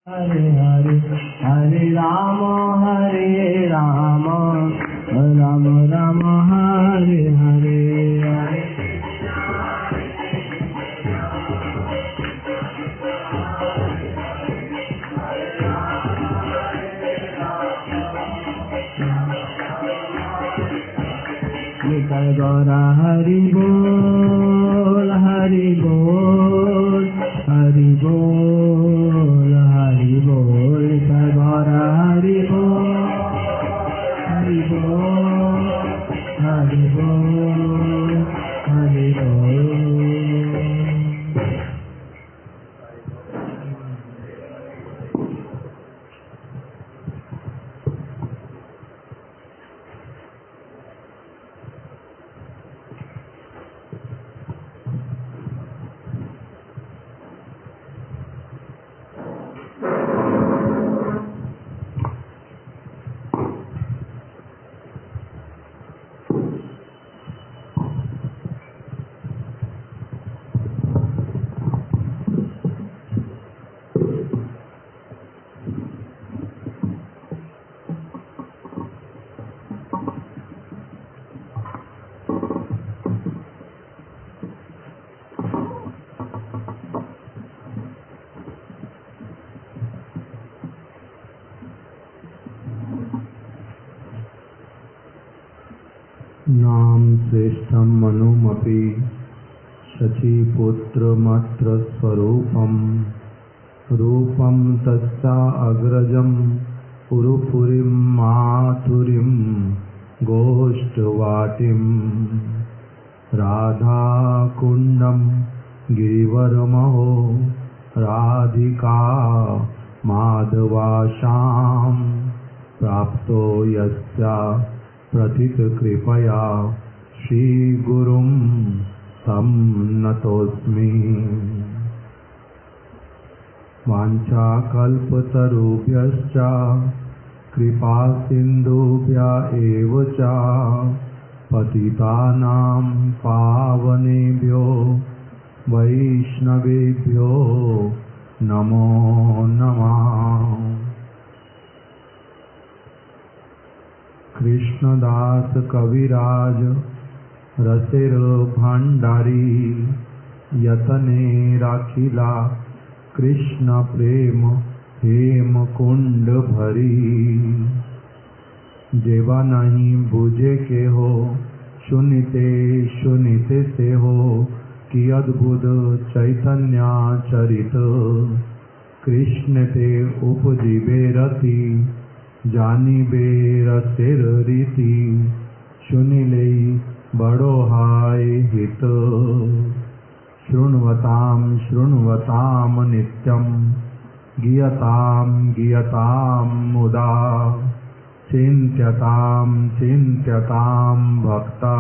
हरे हरे हरे राम राम राम हरे हरे हरे निकल गौरा हरि बोल हरि बोल हरि बोल हरि बोल निकल गौरा हरि बोल हरि बोल हरि बोल हरि बोल। नाम श्रेष्ठं मनुमपि शचीपुत्रमात्र स्वरूपं रूपं तस्या अग्रजं पुरुपुरीं माथुरीं गोष्ठवाटिं राधाकुण्डं गिरिवरमहो राधिका माधवाशां प्राप्तो यस्या प्रथित कृपया श्रीगुरुं तं नतोऽस्मि। वाञ्छाकल्पतरुभ्यश्च कृपासिन्धुभ्य एव च पतितानां पावनेभ्यो वैष्णवेभ्यो नमो नमः। कृष्णदास कविराज रसिर भंडारी यतने राखिला कृष्ण प्रेम हेम कुंड भरी। जेवा नहीं बुझे के हो सुनिते सुनिते से हो कि अद्भुत चैतन्य चरित कृष्ण ते उपजीवे रति जानी बेरसेर रीति सुनिले बड़ो हाय हित। शृण्वतां शृण्वतां नित्यं गीयतां गीयतां मुदा चिन्त्यतां चिन्त्यतां भक्ता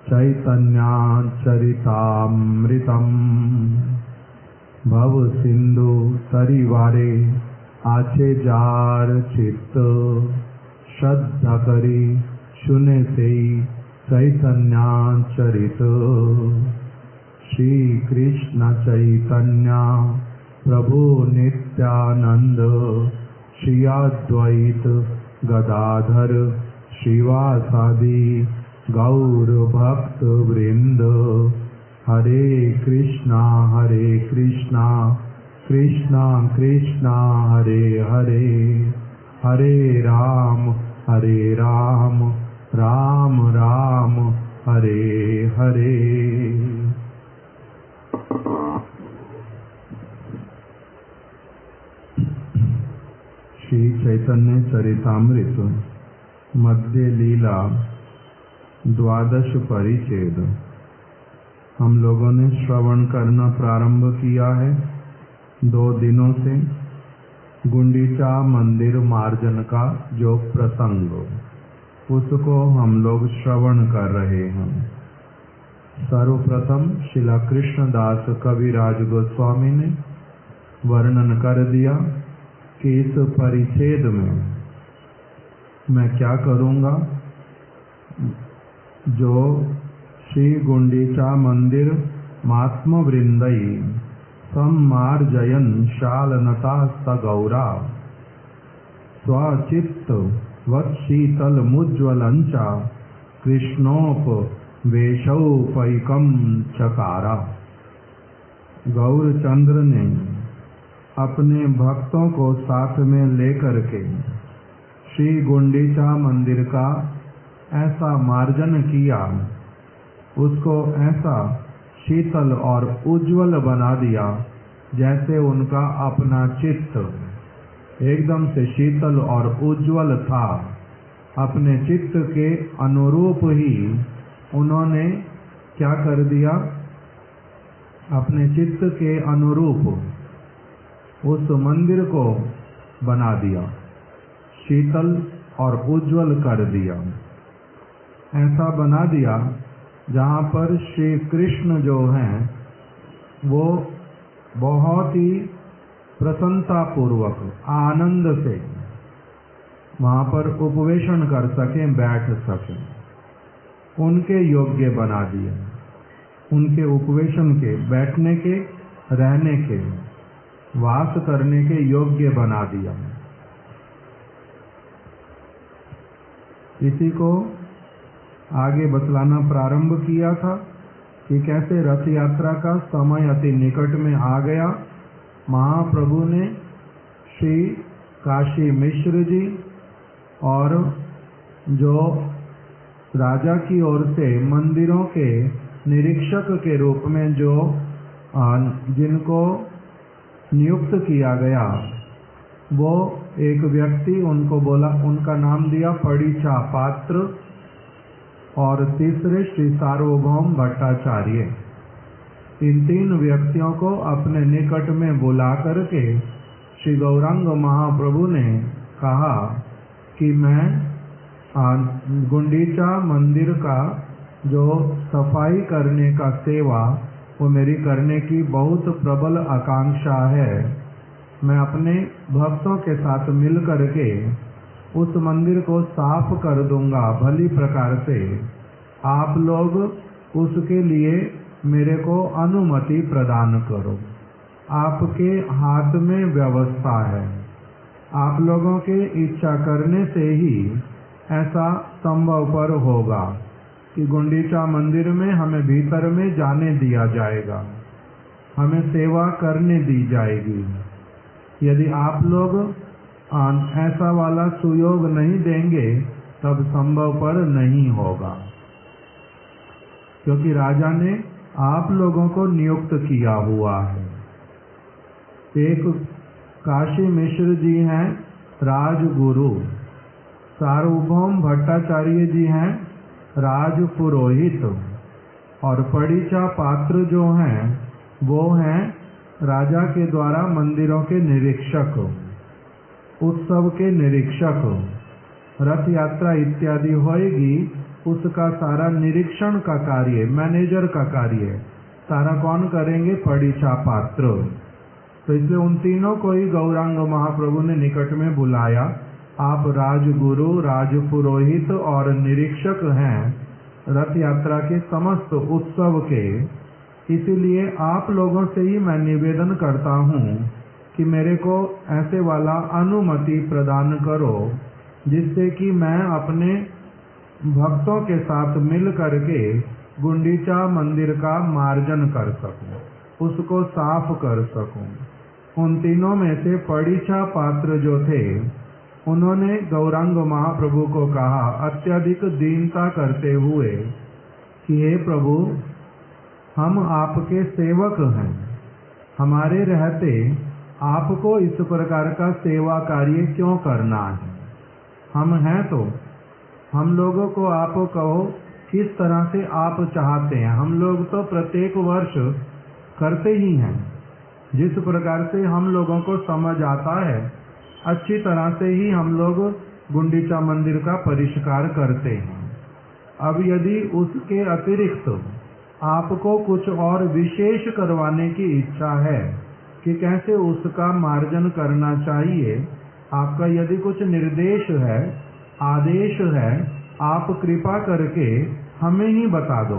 चैतन्यचरितामृतम्। भव सिंधु तरिवारे आचे जार चित्त श्रद्धा करी सुने से चैतन्य चरित। श्री कृष्ण चैतन्य प्रभु नित्यानंद श्री अद्वैत गदाधर श्रीवासादि गौर भक्त वृंद। हरे कृष्णा कृष्णा कृष्णा हरे हरे हरे राम राम राम हरे हरे। श्री चैतन्य चरितामृत मध्य लीला द्वादश परिच्छेद हम लोगों ने श्रवण करना प्रारंभ किया है। 2 दिनों से गुंडीचा मंदिर मार्जन का जो प्रसंग उसको हम लोग श्रवण कर रहे हैं। सर्वप्रथम श्रीला कृष्णदास कविराज गोस्वामी ने वर्णन कर दिया कि इस परिच्छेद में मैं क्या करूंगा। जो श्री गुंडीचा मंदिर महात्मा वृंदई सम्मार्जयन् शालनता सगौरा स्वचित्त वत्शीतलमुज्ज्वलञ्च कृष्णोपवेशौपैकं चकारा। गौरचंद्र ने अपने भक्तों को साथ में लेकर के श्री गुंडीचा मंदिर का ऐसा मार्जन किया, उसको ऐसा शीतल और उज्जवल बना दिया जैसे उनका अपना चित्त एकदम से शीतल और उज्जवल था। अपने चित्त के अनुरूप ही उन्होंने क्या कर दिया, अपने चित्त के अनुरूप उस मंदिर को बना दिया, शीतल और उज्जवल कर दिया। ऐसा बना दिया जहाँ पर श्री कृष्ण जो हैं वो बहुत ही प्रसन्नता पूर्वक आनंद से वहाँ पर उपवेशन कर सकें, बैठ सकें, उनके योग्य बना दिए। उनके उपवेशन के, बैठने के, रहने के, वास करने के योग्य बना दिया। इसी को आगे बतलाना प्रारंभ किया था कि कैसे रथ यात्रा का समय अति निकट में आ गया। महाप्रभु ने श्री काशी मिश्र जी और जो राजा की ओर से मंदिरों के निरीक्षक के रूप में जो जिनको नियुक्त किया गया, वो एक व्यक्ति उनको बोला, उनका नाम दिया परीक्षा पात्र, और तीसरे श्री सार्वभौम भट्टाचार्य। इन तीन व्यक्तियों को अपने निकट में बुला करके श्री गौरांग महाप्रभु ने कहा कि मैं गुंडीचा मंदिर का जो सफाई करने का सेवा वो मेरी करने की बहुत प्रबल आकांक्षा है। मैं अपने भक्तों के साथ मिल करके उस मंदिर को साफ कर दूंगा भली प्रकार से। आप लोग उसके लिए मेरे को अनुमति प्रदान करो। आपके हाथ में व्यवस्था है, आप लोगों के इच्छा करने से ही ऐसा संभव पर होगा कि गुंडीचा मंदिर में हमें भीतर में जाने दिया जाएगा, हमें सेवा करने दी जाएगी। यदि आप लोग ऐसा वाला सुयोग नहीं देंगे तब संभव पर नहीं होगा, क्योंकि राजा ने आप लोगों को नियुक्त किया हुआ है। एक काशी मिश्र जी हैं राजगुरु, सार्वभौम भट्टाचार्य जी हैं राज पुरोहित, और परीक्षा पात्र जो हैं वो हैं राजा के द्वारा मंदिरों के निरीक्षक, उत्सव के निरीक्षक। रथ यात्रा इत्यादि होएगी, उसका सारा निरीक्षण का कार्य, मैनेजर का कार्य सारा कौन करेंगे? परीक्षा पात्र। तो इसलिए उन तीनों को ही गौरांग महाप्रभु ने निकट में बुलाया। आप राजगुरु, राजपुरोहित और निरीक्षक हैं रथ यात्रा के समस्त उत्सव के, इसीलिए आप लोगों से ही मैं निवेदन करता हूँ कि मेरे को ऐसे वाला अनुमति प्रदान करो जिससे कि मैं अपने भक्तों के साथ मिल करके गुंडीचा मंदिर का मार्जन कर सकूं, उसको साफ कर सकूं। उन तीनों में से परीक्षा पात्र जो थे उन्होंने गौरांग महाप्रभु को कहा अत्यधिक दीनता करते हुए कि हे प्रभु, हम आपके सेवक हैं, हमारे रहते आपको इस प्रकार का सेवा कार्य क्यों करना है? हम हैं तो हम लोगों को आप कहो किस तरह से आप चाहते हैं। हम लोग तो प्रत्येक वर्ष करते ही हैं, जिस प्रकार से हम लोगों को समझ आता है अच्छी तरह से ही हम लोग गुंडीचा मंदिर का परिष्कार करते हैं। अब यदि उसके अतिरिक्त आपको कुछ और विशेष करवाने की इच्छा है कि कैसे उसका मार्जन करना चाहिए, आपका यदि कुछ निर्देश है, आदेश है, आप कृपा करके हमें ही बता दो।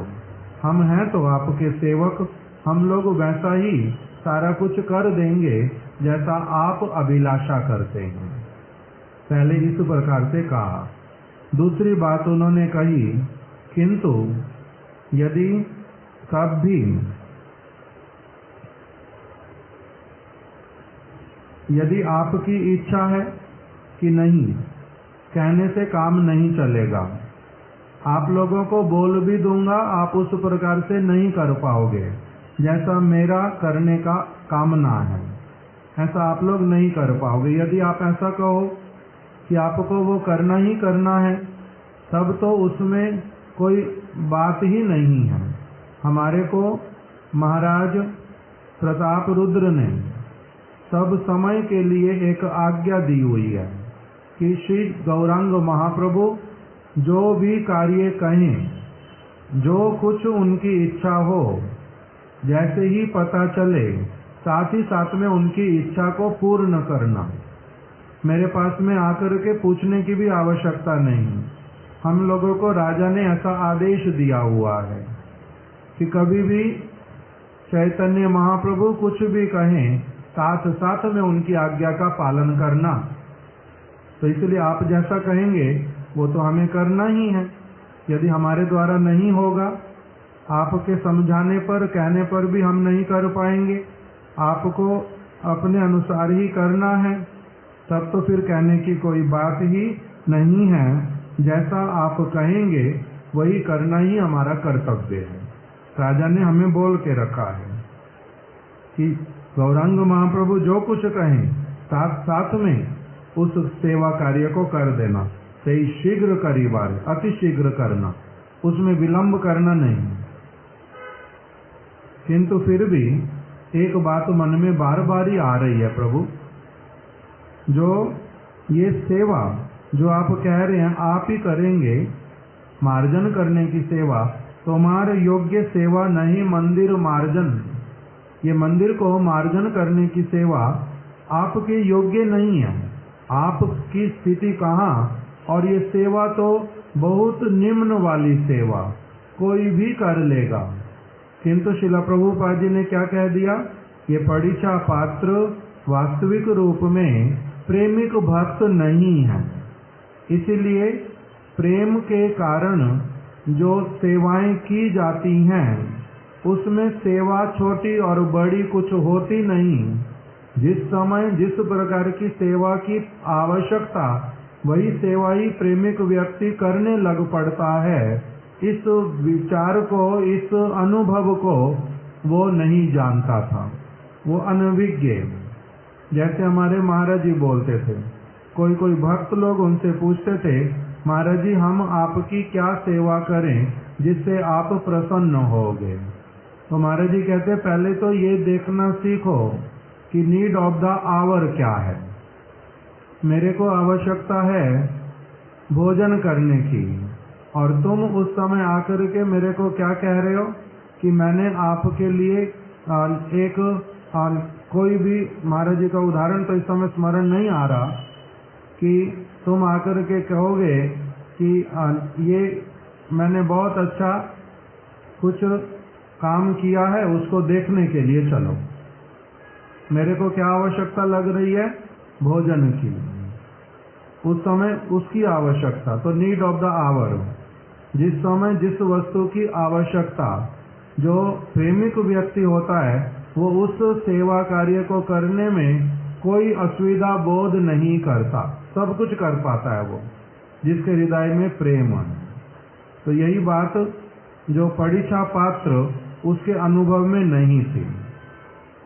हम हैं तो आपके सेवक, हम लोग वैसा ही सारा कुछ कर देंगे जैसा आप अभिलाषा करते हैं। पहले इस प्रकार से कहा। दूसरी बात उन्होंने कही, किंतु यदि कभी यदि आपकी इच्छा है कि नहीं, कहने से काम नहीं चलेगा, आप लोगों को बोल भी दूंगा, आप उस प्रकार से नहीं कर पाओगे जैसा मेरा करने का कामना है, ऐसा आप लोग नहीं कर पाओगे। यदि आप ऐसा कहो कि आपको वो करना ही करना है, तब तो उसमें कोई बात ही नहीं है। हमारे को महाराज प्रताप रुद्र ने सब समय के लिए एक आज्ञा दी हुई है कि श्री गौरांग महाप्रभु जो भी कार्य कहें, जो कुछ उनकी इच्छा हो, जैसे ही पता चले साथ ही साथ में उनकी इच्छा को पूर्ण करना। मेरे पास में आकर के पूछने की भी आवश्यकता नहीं। हम लोगों को राजा ने ऐसा आदेश दिया हुआ है कि कभी भी चैतन्य महाप्रभु कुछ भी कहें, साथ साथ में उनकी आज्ञा का पालन करना। तो इसलिए आप जैसा कहेंगे वो तो हमें करना ही है। यदि हमारे द्वारा नहीं होगा, आपके समझाने पर कहने पर भी हम नहीं कर पाएंगे, आपको अपने अनुसार ही करना है, तब तो फिर कहने की कोई बात ही नहीं है। जैसा आप कहेंगे वही करना ही हमारा कर्तव्य है। राजा ने हमें बोल के रखा है कि गौरांग महाप्रभु जो कुछ कहें, साथ साथ में उस सेवा कार्य को कर देना। सही शीघ्र करीबार, अति शीघ्र करना, उसमें विलंब करना नहीं। किंतु फिर भी एक बात मन में बार बार ही आ रही है, प्रभु, जो ये सेवा जो आप कह रहे हैं आप ही करेंगे, मार्जन करने की सेवा, तुम्हारे योग्य सेवा नहीं मंदिर मार्जन। ये मंदिर को मार्जन करने की सेवा आपके योग्य नहीं है। आपकी स्थिति कहाँ, और ये सेवा तो बहुत निम्न वाली सेवा, कोई भी कर लेगा। किंतु शिला प्रभुपाद जी ने क्या कह दिया, ये परीक्षा पात्र वास्तविक रूप में प्रेमिक भक्त नहीं है। इसीलिए प्रेम के कारण जो सेवाएं की जाती हैं उसमें सेवा छोटी और बड़ी कुछ होती नहीं। जिस समय जिस प्रकार की सेवा की आवश्यकता, वही सेवा ही प्रेमिक व्यक्ति करने लग पड़ता है। इस विचार को, इस अनुभव को वो नहीं जानता था, वो अनभिज्ञ। जैसे हमारे महाराज जी बोलते थे, कोई कोई भक्त लोग उनसे पूछते थे, महाराज जी हम आपकी क्या सेवा करें जिससे आप प्रसन्न होगे। तो महाराज जी कहते, पहले तो ये देखना सीखो कि नीड ऑफ द आवर क्या है। मेरे को आवश्यकता है भोजन करने की, और तुम उस समय आकर के मेरे को क्या कह रहे हो कि मैंने आपके लिए एक कोई भी, महाराज जी का उदाहरण तो इस समय स्मरण नहीं आ रहा, कि तुम आकर के कहोगे कि ये मैंने बहुत अच्छा कुछ काम किया है, उसको देखने के लिए चलो। मेरे को क्या आवश्यकता लग रही है, भोजन की। उस समय उसकी आवश्यकता, तो नीड ऑफ द आवर। जिस समय जिस वस्तु की आवश्यकता, जो प्रेमिक व्यक्ति होता है वो उस सेवा कार्य को करने में कोई असुविधा बोध नहीं करता, सब कुछ कर पाता है वो, जिसके हृदय में प्रेम है। तो यही बात जो परीक्षा पात्र उसके अनुभव में नहीं थी।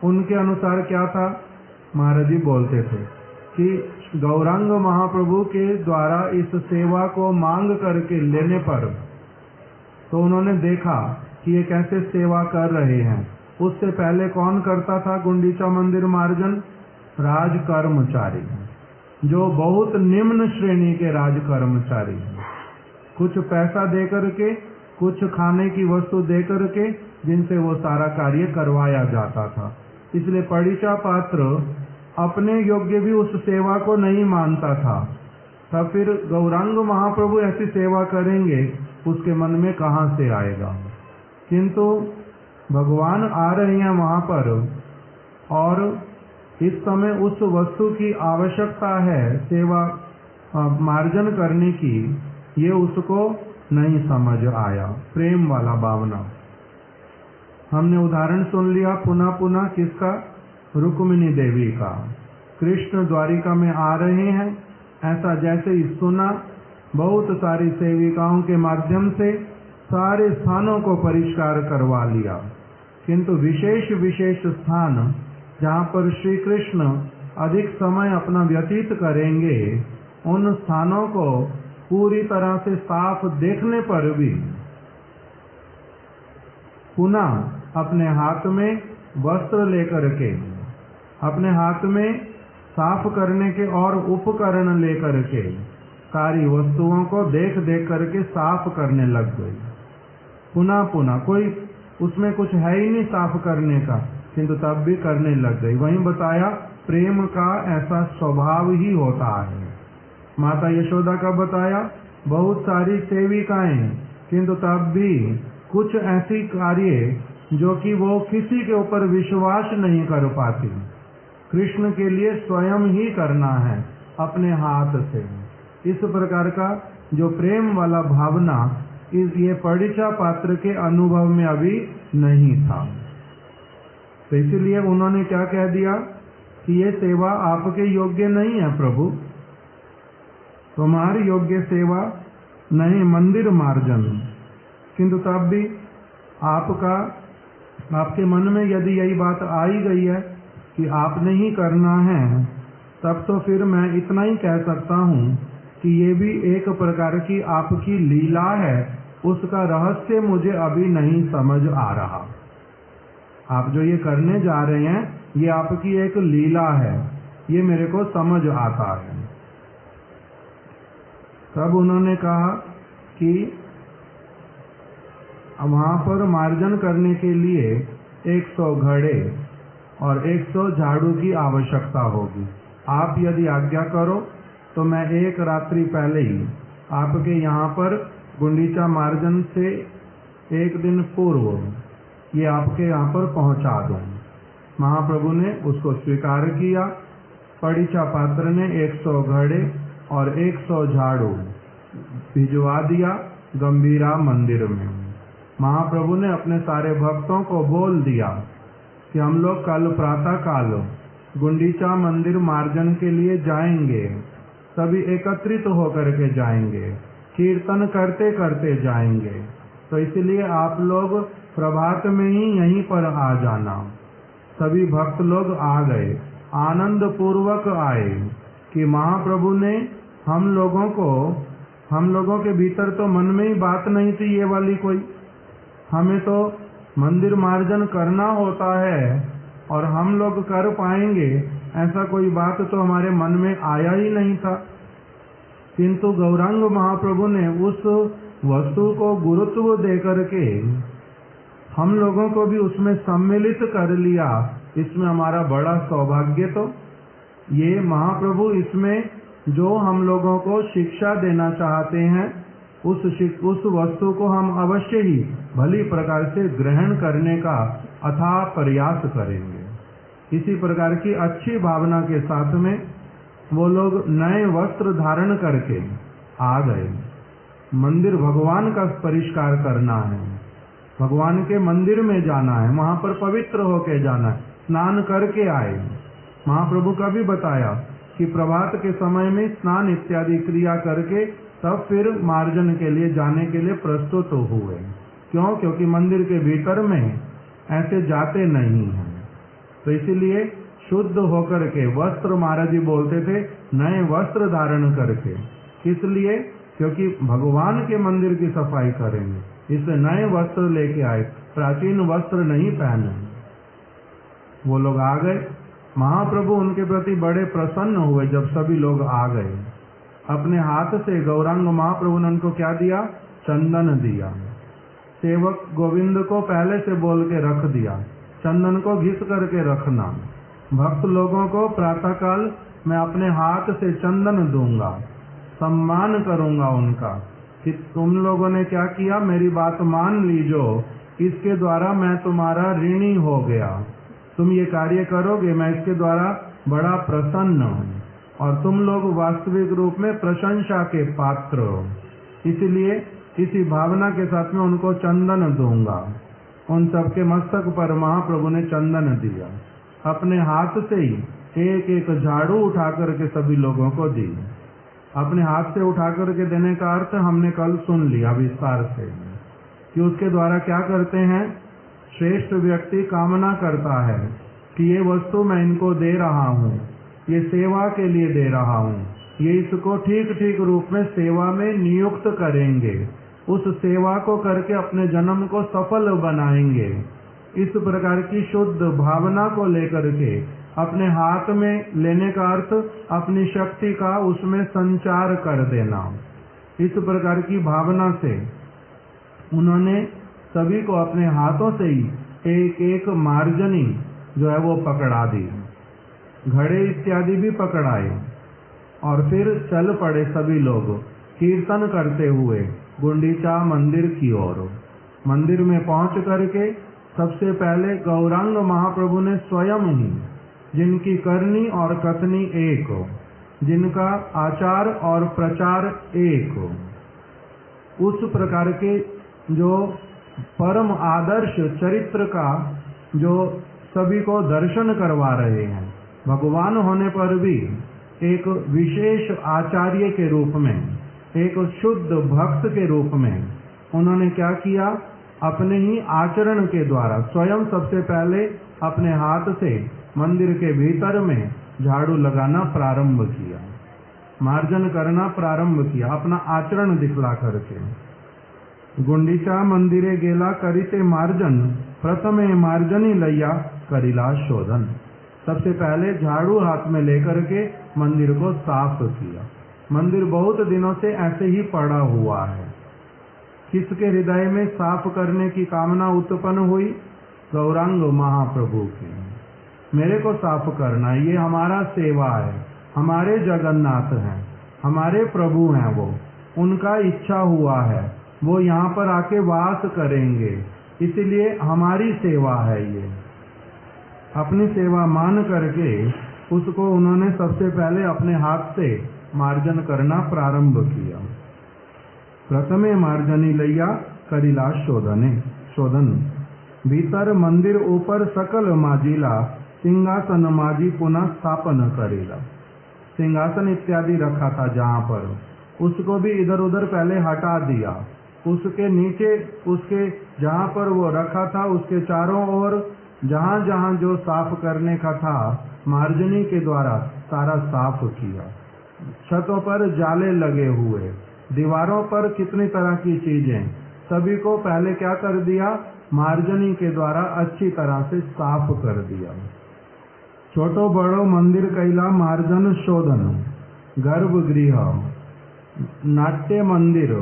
उनके अनुसार क्या था, महाराज जी बोलते थे कि गौरांग महाप्रभु के द्वारा इस सेवा को मांग करके लेने पर तो उन्होंने देखा कि ये कैसे सेवा कर रहे हैं। उससे पहले कौन करता था गुंडीचा मंदिर मार्जन, राज कर्मचारी, जो बहुत निम्न श्रेणी के राज कर्मचारी, कुछ पैसा दे करके, कुछ खाने की वस्तु दे करके, जिनसे वो सारा कार्य करवाया जाता था। इसलिए परीक्षा पात्र अपने योग्य भी उस सेवा को नहीं मानता था। तब फिर गौरांग महाप्रभु ऐसी सेवा करेंगे, उसके मन में कहाँ से आएगा। किंतु भगवान आ रहे हैं वहाँ पर, और इस समय उस वस्तु की आवश्यकता है सेवा मार्जन करने की, ये उसको नहीं समझ आया। प्रेम वाला भावना। हमने उदाहरण सुन लिया पुनः पुनः किसका? रुक्मिणी देवी का। कृष्ण द्वारिका में आ रहे हैं, ऐसा जैसे ही सुना, बहुत सारी सेविकाओं के माध्यम से सारे स्थानों को परिष्कार करवा लिया, किंतु विशेष विशेष स्थान जहाँ पर श्री कृष्ण अधिक समय अपना व्यतीत करेंगे, उन स्थानों को पूरी तरह से साफ देखने पर भी पुनः अपने हाथ में वस्त्र लेकर के, अपने हाथ में साफ करने के और उपकरण लेकर के सारी वस्तुओं को देख देख करके साफ करने लग गई। पुनः पुनः, कोई उसमें कुछ है ही नहीं साफ करने का, किंतु तब भी करने लग गई। वहीं बताया प्रेम का ऐसा स्वभाव ही होता है। माता यशोदा का बताया बहुत सारी सेविकाएं, किंतु तब भी कुछ ऐसी कार्य जो कि वो किसी के ऊपर विश्वास नहीं कर पाती, कृष्ण के लिए स्वयं ही करना है अपने हाथ से। इस प्रकार का जो प्रेम वाला भावना ये परीक्षा पात्र के अनुभव में अभी नहीं था। तो इसलिए उन्होंने क्या कह दिया कि ये सेवा आपके योग्य नहीं है प्रभु, तुम्हारी योग्य सेवा नहीं मंदिर मार्जन। किंतु तब भी आपके मन में यदि यही बात आई गई है कि आपने ही करना है, तब तो फिर मैं इतना ही कह सकता हूँ कि ये भी एक प्रकार की आपकी लीला है, उसका रहस्य मुझे अभी नहीं समझ आ रहा। आप जो ये करने जा रहे हैं ये आपकी एक लीला है, ये मेरे को समझ आता है। तब उन्होंने कहा कि वहां पर मार्जन करने के लिए 100 घड़े और 100 झाड़ू की आवश्यकता होगी। आप यदि आज्ञा करो तो मैं एक रात्रि पहले ही आपके यहाँ पर गुंडीचा मार्जन से एक दिन पूर्व ये आपके यहाँ पर पहुँचा दूँ। महाप्रभु ने उसको स्वीकार किया। परीक्षा पात्र ने 100 घड़े और 100 झाड़ू भिजवा दिया गंभीरा मंदिर में। महाप्रभु ने अपने सारे भक्तों को बोल दिया कि हम लोग कल प्रातः काल गुंडीचा मंदिर मार्जन के लिए जाएंगे, सभी एकत्रित होकर के जाएंगे, कीर्तन करते करते जाएंगे। तो इसलिए आप लोग प्रभात में ही यहीं पर आ जाना। सभी भक्त लोग आ गए, आनंद पूर्वक आए कि महाप्रभु ने हम लोगों के भीतर तो मन में ही बात नहीं थी ये वाली कोई, हमें तो मंदिर मार्जन करना होता है और हम लोग कर पाएंगे ऐसा कोई बात तो हमारे मन में आया ही नहीं था। किंतु गौरांग महाप्रभु ने उस वस्तु को गुरुत्व देकर के हम लोगों को भी उसमें सम्मिलित कर लिया। इसमें हमारा बड़ा सौभाग्य। तो ये महाप्रभु इसमें जो हम लोगों को शिक्षा देना चाहते हैं उस वस्तु को हम अवश्य ही भली प्रकार से ग्रहण करने का अथाह प्रयास करेंगे। इसी प्रकार की अच्छी भावना के साथ में वो लोग नए वस्त्र धारण करके आ गए। मंदिर भगवान का परिष्कार करना है, भगवान के मंदिर में जाना है, वहां पर पवित्र होके जाना है, स्नान करके आए। महाप्रभु का भी बताया कि प्रभात के समय में स्नान इत्यादि क्रिया करके तब फिर मार्जन के लिए जाने के लिए प्रस्तुत हुए। क्यों? क्योंकि मंदिर के भीतर में ऐसे जाते नहीं हैं। तो इसीलिए शुद्ध होकर के वस्त्र, महाराज जी बोलते थे, नए वस्त्र धारण करके। किस लिए? क्योंकि भगवान के मंदिर की सफाई करेंगे, इसलिए नए वस्त्र लेके आए, प्राचीन वस्त्र नहीं पहने। वो लोग आ गए। महाप्रभु उनके प्रति बड़े प्रसन्न हुए जब सभी लोग आ गए। अपने हाथ से गौरांग महाप्रभु ने उनको क्या दिया? चंदन दिया। सेवक गोविंद को पहले से बोल के रख दिया, चंदन को घिस करके रखना। भक्त लोगों को प्रातःकाल मैं अपने हाथ से चंदन दूंगा, सम्मान करूंगा उनका कि तुम लोगों ने क्या किया, मेरी बात मान लीजो, इसके द्वारा मैं तुम्हारा ऋणी हो गया। तुम ये कार्य करोगे, मैं इसके द्वारा बड़ा प्रसन्न हूँ और तुम लोग वास्तविक रूप में प्रशंसा के पात्र हो। इसलिए इसी भावना के साथ में उनको चंदन दूंगा। उन सबके मस्तक पर महाप्रभु ने चंदन दिया, अपने हाथ से ही एक एक झाड़ू उठा करके सभी लोगों को दी। अपने हाथ से उठा करके देने का अर्थ हमने कल सुन लिया विस्तार से कि उसके द्वारा क्या करते हैं। श्रेष्ठ व्यक्ति कामना करता है कि ये वस्तु मैं इनको दे रहा हूँ, ये सेवा के लिए दे रहा हूँ, ये इसको ठीक ठीक रूप में सेवा में नियुक्त करेंगे, उस सेवा को करके अपने जन्म को सफल बनाएंगे। इस प्रकार की शुद्ध भावना को लेकर के अपने हाथ में लेने का अर्थ अपनी शक्ति का उसमें संचार कर देना। इस प्रकार की भावना से उन्होंने सभी को अपने हाथों से ही एक एक मार्जनी जो है वो पकड़ा दी, घड़े इत्यादि भी पकड़ाए और फिर चल पड़े सभी लोग कीर्तन करते हुए गुंडीचा मंदिर की ओर। मंदिर में पहुंच करके सबसे पहले गौरांग महाप्रभु ने स्वयं ही, जिनकी करनी और कथनी एक हो, जिनका आचार और प्रचार एक हो, उस प्रकार के जो परम आदर्श चरित्र का जो सभी को दर्शन करवा रहे हैं, भगवान होने पर भी एक विशेष आचार्य के रूप में, एक शुद्ध भक्त के रूप में उन्होंने क्या किया, अपने ही आचरण के द्वारा स्वयं सबसे पहले अपने हाथ से मंदिर के भीतर में झाड़ू लगाना प्रारंभ किया, मार्जन करना प्रारंभ किया, अपना आचरण दिखला करके। गुंडीचा मंदिरे गेला करिते मार्जन, प्रथमे मार्जनी लैया करिला शोधन। सबसे पहले झाड़ू हाथ में लेकर के मंदिर को साफ किया। मंदिर बहुत दिनों से ऐसे ही पड़ा हुआ है। किसके हृदय में साफ करने की कामना उत्पन्न हुई? गौरांग महाप्रभु की। मेरे को साफ करना, ये हमारा सेवा है, हमारे जगन्नाथ हैं, हमारे प्रभु हैं, वो उनका इच्छा हुआ है, वो यहाँ पर आके वास करेंगे, इसलिए हमारी सेवा है। ये अपनी सेवा मान करके उसको उन्होंने सबसे पहले अपने हाथ से मार्जन करना प्रारंभ किया। प्रथमे मार्जनी लैया करिला शोधन। भीतर मंदिर ऊपर सकल माजिला, सिंहासन माजी पुनः स्थापन करेला। सिंहासन इत्यादि रखा था जहाँ पर, उसको भी इधर उधर पहले हटा दिया। उसके नीचे, उसके जहाँ पर वो रखा था उसके चारों ओर जहाँ जहाँ जो साफ करने का था मार्जनी के द्वारा सारा साफ किया। छतों पर जाले लगे हुए, दीवारों पर कितनी तरह की चीजें, सभी को पहले क्या कर दिया, मार्जनी के द्वारा अच्छी तरह से साफ कर दिया। छोटो बड़ो मंदिर कैला मार्जन शोधन। गर्भगृह, नाट्य मंदिर,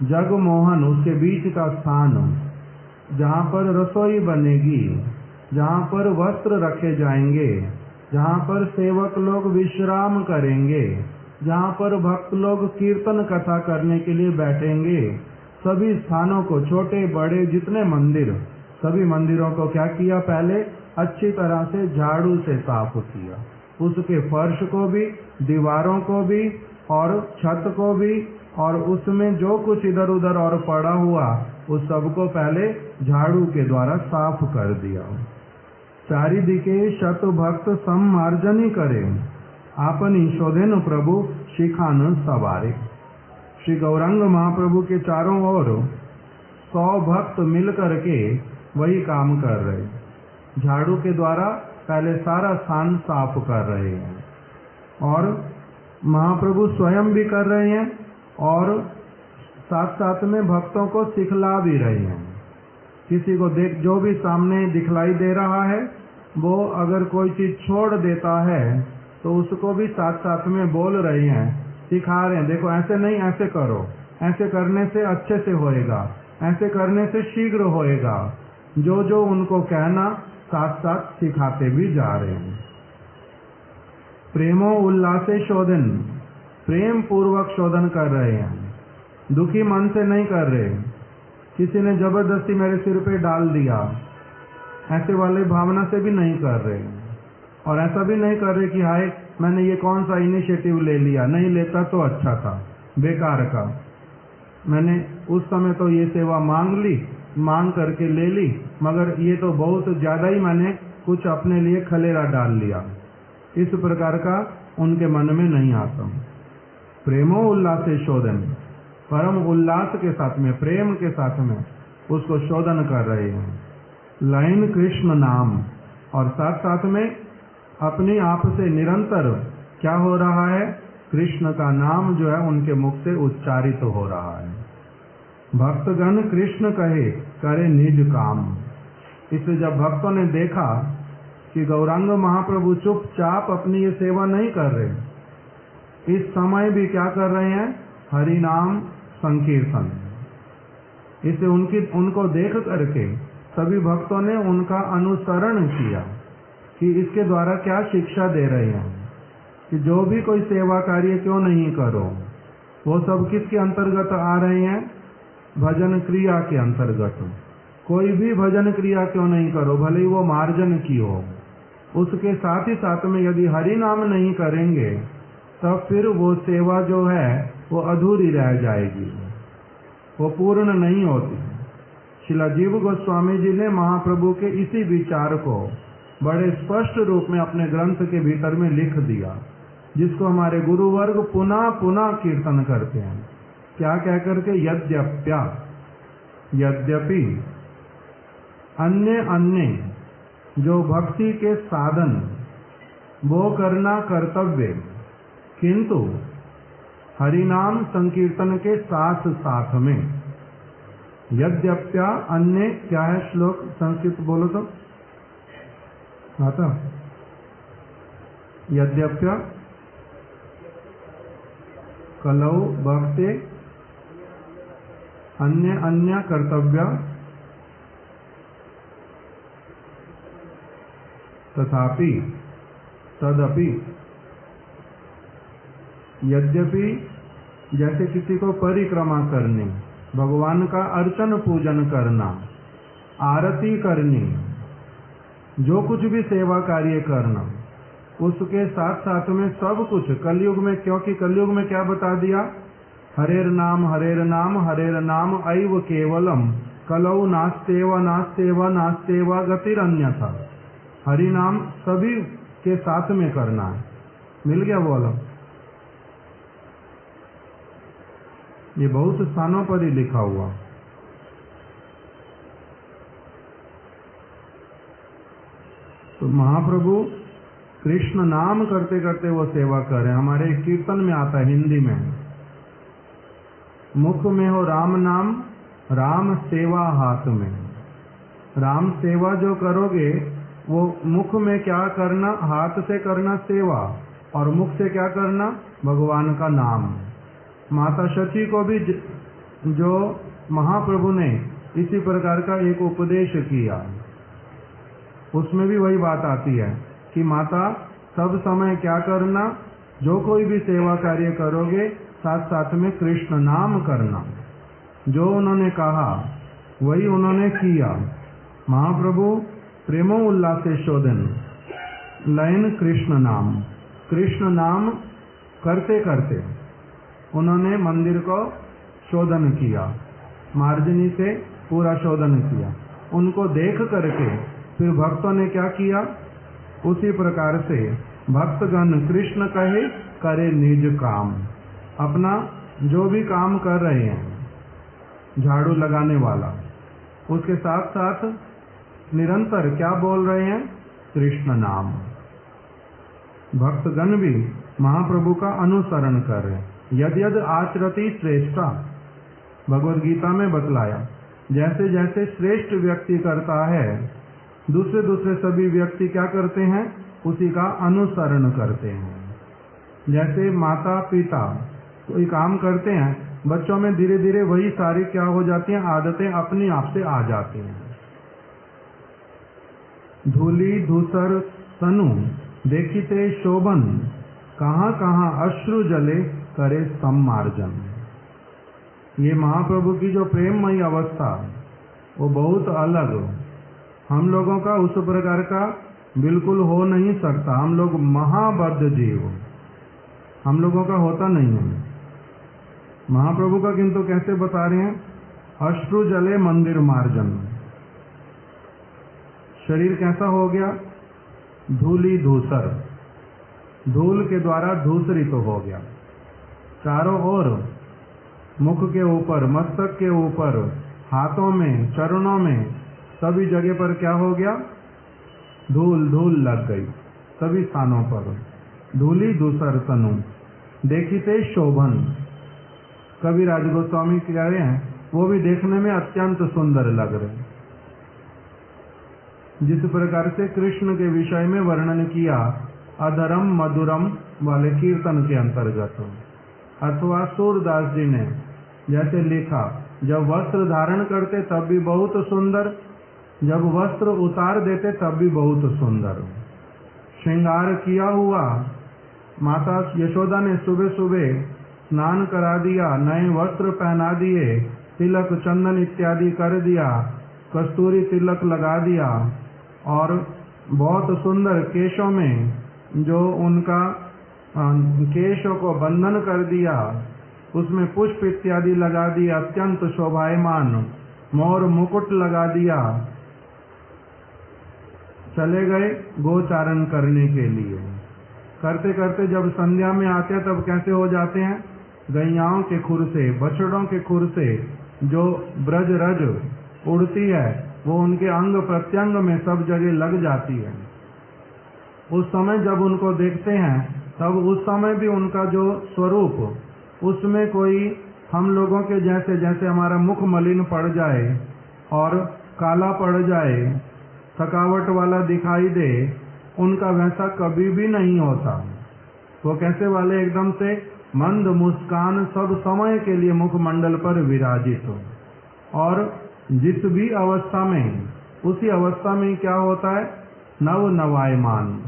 जगमोहन उसके बीच का स्थान, जहाँ पर रसोई बनेगी, जहाँ पर वस्त्र रखे जाएंगे, जहाँ पर सेवक लोग विश्राम करेंगे, जहाँ पर भक्त लोग कीर्तन कथा करने के लिए बैठेंगे, सभी स्थानों को, छोटे बड़े जितने मंदिर, सभी मंदिरों को क्या किया, पहले अच्छी तरह से झाड़ू से साफ किया। उसके फर्श को भी, दीवारों को भी और छत को भी, और उसमें जो कुछ इधर उधर और पड़ा हुआ उस सबको पहले झाड़ू के द्वारा साफ कर दिया। चारिदिके शत भक्त सम मार्जनी करे, आपनी शोधेन प्रभु शिखान सवारे। श्री गौरांग महाप्रभु के चारों ओर 100 भक्त मिल करके वही काम कर रहे, झाड़ू के द्वारा पहले सारा स्थान साफ कर रहे हैं, और महाप्रभु स्वयं भी कर रहे हैं और साथ साथ में भक्तों को सिखला भी रहे हैं। किसी को देख, जो भी सामने दिखलाई दे रहा है, वो अगर कोई चीज छोड़ देता है तो उसको भी साथ साथ में बोल रहे हैं, सिखा रहे हैं, देखो ऐसे नहीं, ऐसे करो, ऐसे करने से अच्छे से होएगा, ऐसे करने से शीघ्र होएगा। जो जो उनको कहना साथ साथ सिखाते भी जा रहे हैं। प्रेमो उल्लासे शोधन, प्रेम पूर्वक शोधन कर रहे हैं, दुखी मन से नहीं कर रहे। किसी ने जबरदस्ती मेरे सिर पे डाल दिया, ऐसे वाले भावना से भी नहीं कर रहे, और ऐसा भी नहीं कर रहे कि हाय मैंने ये कौन सा इनिशिएटिव ले लिया, नहीं लेता तो अच्छा था, बेकार का, मैंने उस समय तो ये सेवा मांग करके ले ली, मगर ये तो बहुत ज्यादा ही मैंने कुछ अपने लिए खलेरा डाल लिया। इस प्रकार का उनके मन में नहीं आता। प्रेमो उल्लास से शोधन, परम उल्लास के साथ में, प्रेम के साथ में उसको शोधन कर रहे हैं। लाइन कृष्ण नाम, और साथ साथ में अपने आप से निरंतर क्या हो रहा है, कृष्ण का नाम जो है उनके मुख से उच्चारित हो रहा है। भक्तगण कृष्ण कहे करे निज काम। इसलिए जब भक्तों ने देखा कि गौरांग महाप्रभु चुपचाप अपनी ये सेवा नहीं कर रहे, इस समय भी क्या कर रहे हैं, हरि नाम संकीर्तन, इसे उनको देख करके सभी भक्तों ने उनका अनुसरण किया कि इसके द्वारा क्या शिक्षा दे रहे हैं कि जो भी कोई सेवा कार्य क्यों नहीं करो, वो सब किसके अंतर्गत आ रहे हैं, भजन क्रिया के अंतर्गत। कोई भी भजन क्रिया क्यों नहीं करो, भले ही वो मार्जन की हो, उसके साथ ही साथ में यदि हरि नाम नहीं करेंगे तब फिर वो सेवा जो है वो अधूरी रह जाएगी, वो पूर्ण नहीं होती। श्रील जीव गोस्वामी जी ने महाप्रभु के इसी विचार को बड़े स्पष्ट रूप में अपने ग्रंथ के भीतर में लिख दिया, जिसको हमारे गुरुवर्ग पुनः पुनः कीर्तन करते हैं। क्या कह करके, यद्यपि अन्य अन्य जो भक्ति के साधन वो करना कर्तव्य, किंतु हरिनाम संकीर्तन के साथ साथ में, यद्यप्या अन्य, क्या है श्लोक, संस्कृत बोलो तो आता, यद्यप्या कलौ भक्ते अन्य अन्य कर्तव्य तथापि तदपि, यद्यपि जैसे किसी को परिक्रमा करनी, भगवान का अर्चन पूजन करना, आरती करनी, जो कुछ भी सेवा कार्य करना, उसके साथ साथ में सब कुछ कलयुग में, क्योंकि कलयुग में क्या बता दिया, हरेर नाम हरेर नाम ऐव केवलम कलौ नास्तेव गतिरन्यथा। हरि नाम सभी के साथ में करना है। मिल गया बोलो, ये बहुत स्थानों पर ही लिखा हुआ। तो महाप्रभु कृष्ण नाम करते करते वो सेवा कर रहे हैं। हमारे कीर्तन में आता है हिंदी में, मुख में हो राम नाम, राम सेवा हाथ में। राम सेवा जो करोगे वो मुख में क्या करना, हाथ से करना सेवा, और मुख से क्या करना, भगवान का नाम। माता शची को भी जो महाप्रभु ने इसी प्रकार का एक उपदेश किया, उसमें भी वही बात आती है कि माता सब समय क्या करना, जो कोई भी सेवा कार्य करोगे साथ साथ में कृष्ण नाम करना। जो उन्होंने कहा वही उन्होंने किया। महाप्रभु प्रेमो उल्लास शोधन, लयन कृष्ण नाम करते करते उन्होंने मंदिर को शोधन किया, मार्जनी से पूरा शोधन किया। उनको देख करके फिर भक्तों ने क्या किया, उसी प्रकार से भक्तगण कृष्ण कहे करे निज काम। अपना जो भी काम कर रहे हैं, झाड़ू लगाने वाला, उसके साथ साथ निरंतर क्या बोल रहे हैं, कृष्ण नाम। भक्तगण भी महाप्रभु का अनुसरण कर रहे हैं। यद यद आचरति श्रेष्ठा, भगवद गीता में बतलाया, जैसे जैसे श्रेष्ठ व्यक्ति करता है, दूसरे दूसरे सभी व्यक्ति क्या करते हैं, उसी का अनुसरण करते हैं। जैसे माता पिता कोई काम करते हैं, बच्चों में धीरे धीरे वही सारी क्या हो जाती हैं, आदतें अपने आप से आ जाती हैं। धूली धूसर तनु देखिते शोभन, कहाँ कहाँ अश्रु जले करे सम्मार्जन। ये महाप्रभु की जो प्रेममयी अवस्था वो बहुत अलग हम लोगों का उस प्रकार का बिल्कुल हो नहीं सकता। हम लोग महाबद्ध जीव, हम लोगों का होता नहीं है। महाप्रभु का किंतु कैसे बता रहे हैं, अश्रु जले मंदिर मार्जन। शरीर कैसा हो गया, धूली धूसर, धूल के द्वारा धूसरित तो हो गया। चारों ओर मुख के ऊपर, मस्तक के ऊपर, हाथों में, चरणों में, सभी जगह पर क्या हो गया, धूल धूल लग गई। सभी स्थानों पर धूली धूसर तनु देखिते शोभन। कवि राज गोस्वामी कह रहे हैं वो भी देखने में अत्यंत सुंदर लग रहे हैं। जिस प्रकार से कृष्ण के विषय में वर्णन किया अधरम मधुरम वाले कीर्तन के अंतर्गत, अथवा सूरदास जी ने जैसे लिखा, जब वस्त्र धारण करते तब भी बहुत सुंदर, जब वस्त्र उतार देते तब भी बहुत सुंदर। श्रृंगार किया हुआ माता यशोदा ने सुबह सुबह स्नान करा दिया, नए वस्त्र पहना दिए, तिलक चंदन इत्यादि कर दिया, कस्तूरी तिलक लगा दिया और बहुत सुंदर केशों में जो उनका केशों को बंधन कर दिया, उसमें पुष्प इत्यादि लगा दिया, अत्यंत शोभायमान मोर मुकुट लगा दिया। चले गए गोचारण करने के लिए। करते करते जब संध्या में आते हैं तब कैसे हो जाते हैं, गैयाओं के खुर से, बछड़ों के खुर से जो ब्रज रज उड़ती है वो उनके अंग प्रत्यंग में सब जगह लग जाती है। उस समय जब उनको देखते हैं तब उस समय भी उनका जो स्वरूप, उसमें कोई हम लोगों के जैसे, जैसे हमारा मुख मलिन पड़ जाए और काला पड़ जाए, थकावट वाला दिखाई दे, उनका वैसा कभी भी नहीं होता। वो कैसे वाले, एकदम से मंद मुस्कान सब समय के लिए मुखमंडल पर विराजित हो। और जिस भी अवस्था में, उसी अवस्था में क्या होता है, नव नवायमान,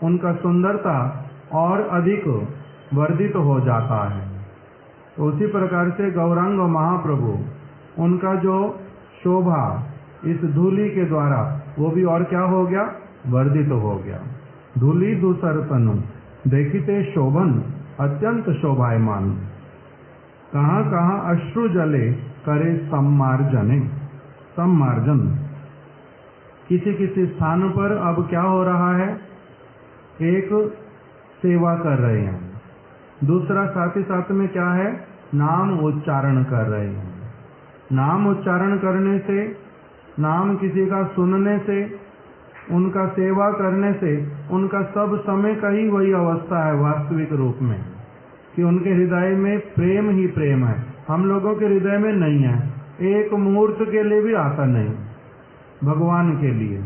उनका सुंदरता और अधिक वर्धित हो जाता है। तो उसी प्रकार से गौरांग महाप्रभु, उनका जो शोभा इस धूली के द्वारा वो भी और क्या हो गया, वर्धित हो गया। धूली दूसर तनु देखिते शोभन, अत्यंत शोभायमान। कहाँ कहाँ अश्रु जले करे सम्मार्जने, सम्मार्जन। किसी किसी स्थान पर अब क्या हो रहा है, एक सेवा कर रहे हैं, दूसरा साथ ही साथ में क्या है, नाम उच्चारण कर रहे हैं। नाम उच्चारण करने से, नाम किसी का सुनने से, उनका सेवा करने से, उनका सब समय का ही वही अवस्था है वास्तविक रूप में, कि उनके हृदय में प्रेम ही प्रेम है। हम लोगों के हृदय में नहीं है, एक मुहूर्त के लिए भी आता नहीं। भगवान के लिए,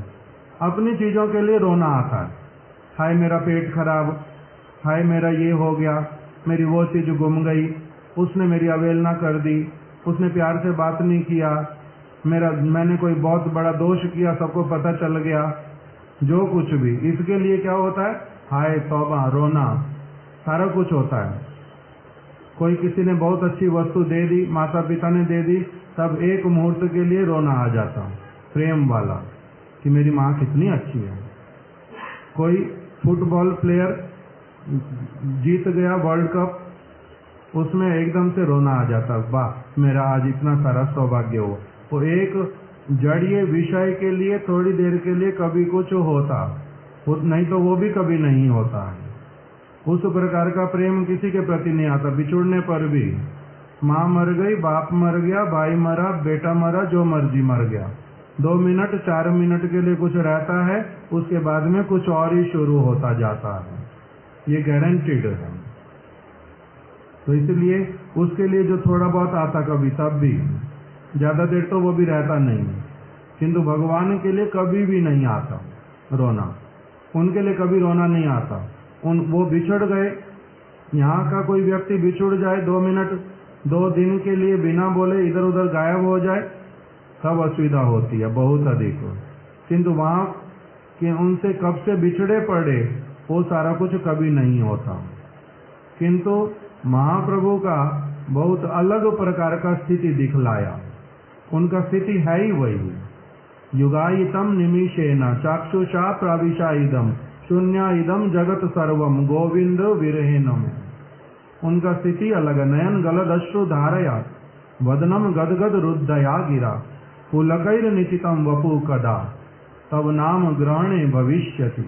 अपनी चीजों के लिए रोना आता है, हाय मेरा पेट खराब, हाय मेरा ये हो गया, मेरी वो चीज गुम गई, उसने मेरी अवहेलना कर दी, उसने प्यार से बात नहीं किया, मैंने कोई बहुत बड़ा दोष किया, सबको पता चल गया, जो कुछ भी, इसके लिए क्या होता है, हाय तौबा, रोना, सारा कुछ होता है। कोई किसी ने बहुत अच्छी वस्तु दे दी, माता पिता ने दे दी, तब एक मुहूर्त के लिए रोना आ जाता, प्रेम वाला, कि मेरी माँ कितनी अच्छी है। कोई फुटबॉल प्लेयर जीत गया वर्ल्ड कप, उसमें एकदम से रोना आ जाता, वाह मेरा आज इतना सारा सौभाग्य हो। वो एक जड़ीय विषय के लिए थोड़ी देर के लिए कभी कुछ होता, नहीं तो वो भी कभी नहीं होता है। उस प्रकार का प्रेम किसी के प्रति नहीं आता। बिछुड़ने पर भी, माँ मर गई, बाप मर गया, भाई मरा, बेटा मरा, जो मर्जी मर गया, 2 मिनट 4 मिनट के लिए कुछ रहता है, उसके बाद में कुछ और ही शुरू होता जाता है, ये गारंटीड है। तो इसलिए उसके लिए जो थोड़ा बहुत आता कभी, तब भी ज्यादा देर तो वो भी रहता नहीं, किंतु भगवान के लिए कभी भी नहीं आता रोना, उनके लिए कभी रोना नहीं आता। वो बिछड़ गए, यहाँ का कोई व्यक्ति बिछुड़ जाए, 2 मिनट 2 दिन के लिए बिना बोले इधर उधर गायब हो जाए, तब असुविधा होती है बहुत अधिक। किंतु वहाँ कि उनसे कब से बिछड़े पड़े, वो सारा कुछ कभी नहीं होता। किंतु महाप्रभु का बहुत अलग प्रकार का स्थिति दिखलाया, उनका स्थिति है ही वही, युगायितम निमिषेण चाक्षुषा प्रविशाइदम शून्याइदम जगत सर्वम गोविंद विरहेनम। उनका स्थिति अलग है। नयन गलद अश्रु धारया वदनम गदगद रुद्धया गिरा पुलकैर निचितम वपु कदा तब नाम ग्रहणे भविष्यति।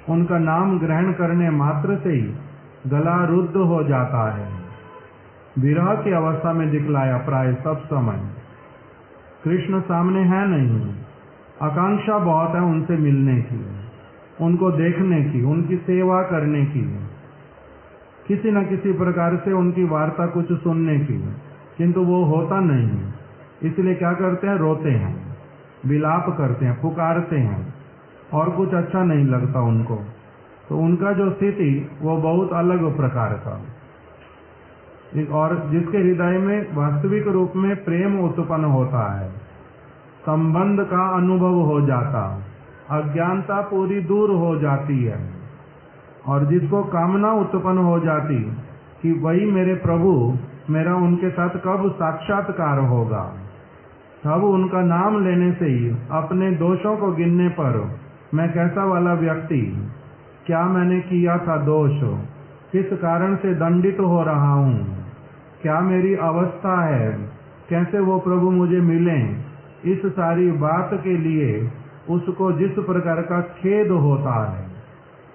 उनका नाम ग्रहण करने मात्र से ही गला रुद्ध हो जाता है। विरह की अवस्था में दिखलाया प्राय सब समय। कृष्ण सामने है नहीं, आकांक्षा बहुत है उनसे मिलने की, उनको देखने की, उनकी सेवा करने की, किसी न किसी प्रकार से उनकी वार्ता कुछ सुनने की, किंतु वो होता नहीं। इसलिए क्या करते हैं, रोते हैं, विलाप करते हैं, पुकारते हैं और कुछ अच्छा नहीं लगता उनको। तो उनका जो स्थिति वो बहुत अलग प्रकार का, और जिसके हृदय में वास्तविक रूप में प्रेम उत्पन्न होता है, संबंध का अनुभव हो जाता, अज्ञानता पूरी दूर हो जाती है, और जिसको कामना उत्पन्न हो जाती कि वही मेरे प्रभु, मेरा उनके साथ कब साक्षात्कार होगा, तब उनका नाम लेने से ही अपने दोषों को गिनने पर मैं कैसा वाला व्यक्ति, क्या मैंने किया था दोष, किस कारण से दंडित हो रहा हूँ, क्या मेरी अवस्था है, कैसे वो प्रभु मुझे मिले, इस सारी बात के लिए उसको जिस प्रकार का खेद होता है,